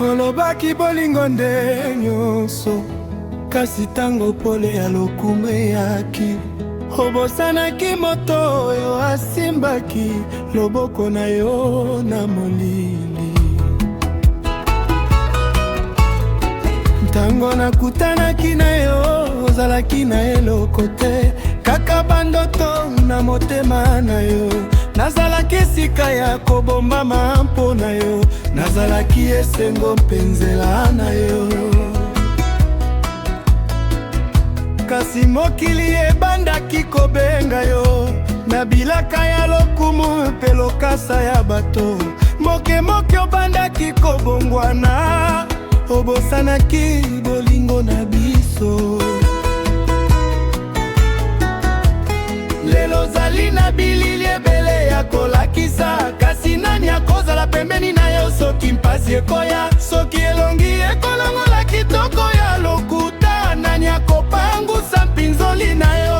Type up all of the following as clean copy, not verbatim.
olobaki bolingo nde nyonso, kasi tango pole ya lokumu eyaki, obosanaki moto oyo asimbaki loboko na yo na molili. Ntango nakutanaki na yo, ozalaki na eloko te, kaka bandoto na motema na yo. Nazalaki esika ya kobombama mpo na yo, nazalaki esengo mpenzela na yo. Kasi mokili ebandaki kobenga yo, na bilaka ya lokumu mpe lokasa ya bato. Moke obandaki kobongwana, obosanaki bolingo na biso. Lelo zali na bilili ebele ya kolakisa, kasi nani akozala pembeni na yo soki mpasi ekoya? Soki elongi ekolongola kitoko ya lokuta, nani akopangusa mpinzoli na yo?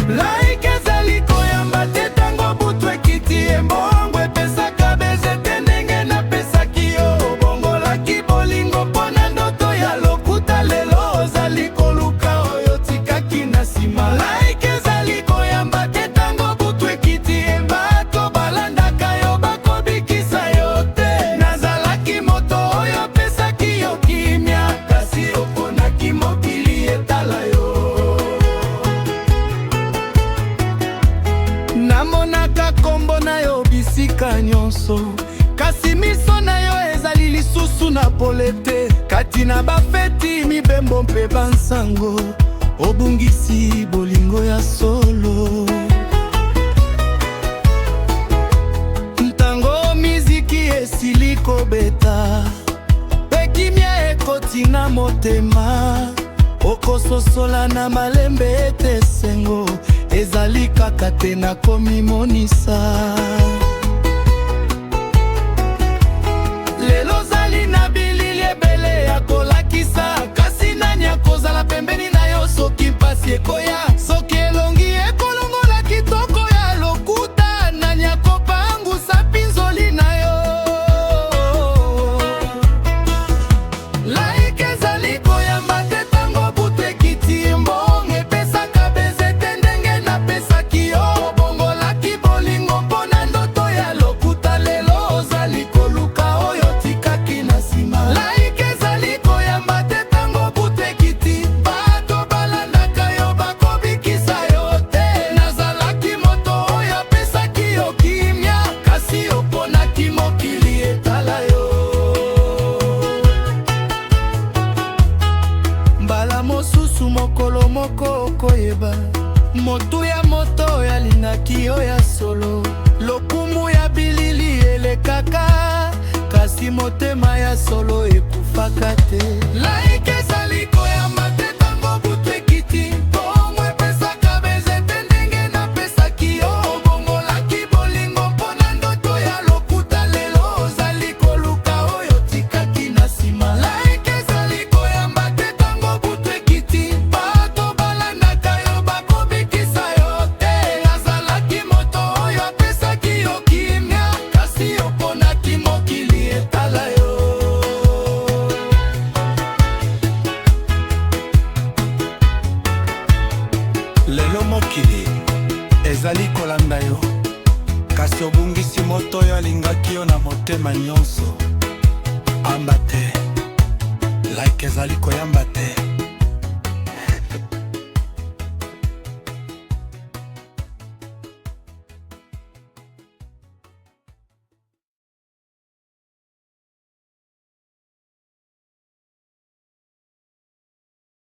Like ezali koyamba te tango butu ekiti, embongo epesaka bezete ndenge napesaki yo. Bongolaki bolingo mpona ndoto ya lokuta, lelo ozali koluka oyo tikaki na nsima. Like ezali koyamba te tango butu ekiti, bato balandaka yo bakobikisa yo te. Nazalaki moto oyo apesaki yo kimia, kasi oponaki mokili etala yo. Namonaka kombo na yo bisika nyonso, kasi miso na yo ezali lisusu na pole te. Kati na bafeti mibembo mpe bansango, obungisi bolingo ya solo. Ntango miziki esili kobeta, pe kimia ekoti na motema, okososola na malembe ete sengo ezali kaka te nakomi monisa. Lelo zali na bilili ebele ya kolakisa, kasi nani akozala pembeni na yo soki mpasi ekoya? Soki elongi ekolongola kitoko ya lokuta, nani akopangusa mpinzoli na yo? Like ezali koyamba te tango butu ekiti, mbongo epesaka bezete ndenge napesaki yo. Bongolaki bolingo mpona ndoto ya lokuta, lelo ozali koluka oyo tikaki na nsima. Like ezali koyamba te tango butu ekiti, bato balandaka yo bakobikisa yo te. Nazalaki moto oyo apesaki yo kimia, kasi oponaki mokili etala yo. Mbala mosusu mokolo moko okoyeba, motu ya moto oyo alingaki yo ya solo. Lokumu ya bilili elekaka, kasi motema ya solo ekufaka te. Like ezali koyamba te tango butu ekiti, bongo epesaka bezete ndenge napesaki yo. Bongolaki bolingo mpona ndoto ya lokuta, lelo ozali koluka oyo tikaki na nsima. Like ezali koyamba te tango butu ekiti, bato balandaka yo bakobikisa yo te. Nazalaki moto oyo apesaki yo kimia, kasi oponaki mokili etala yo. Lelo mokili ezali kolanda yo, kasi obungisi moto oyo alingaki yo na motema nyonso. Amba te, like ezali koyamba te.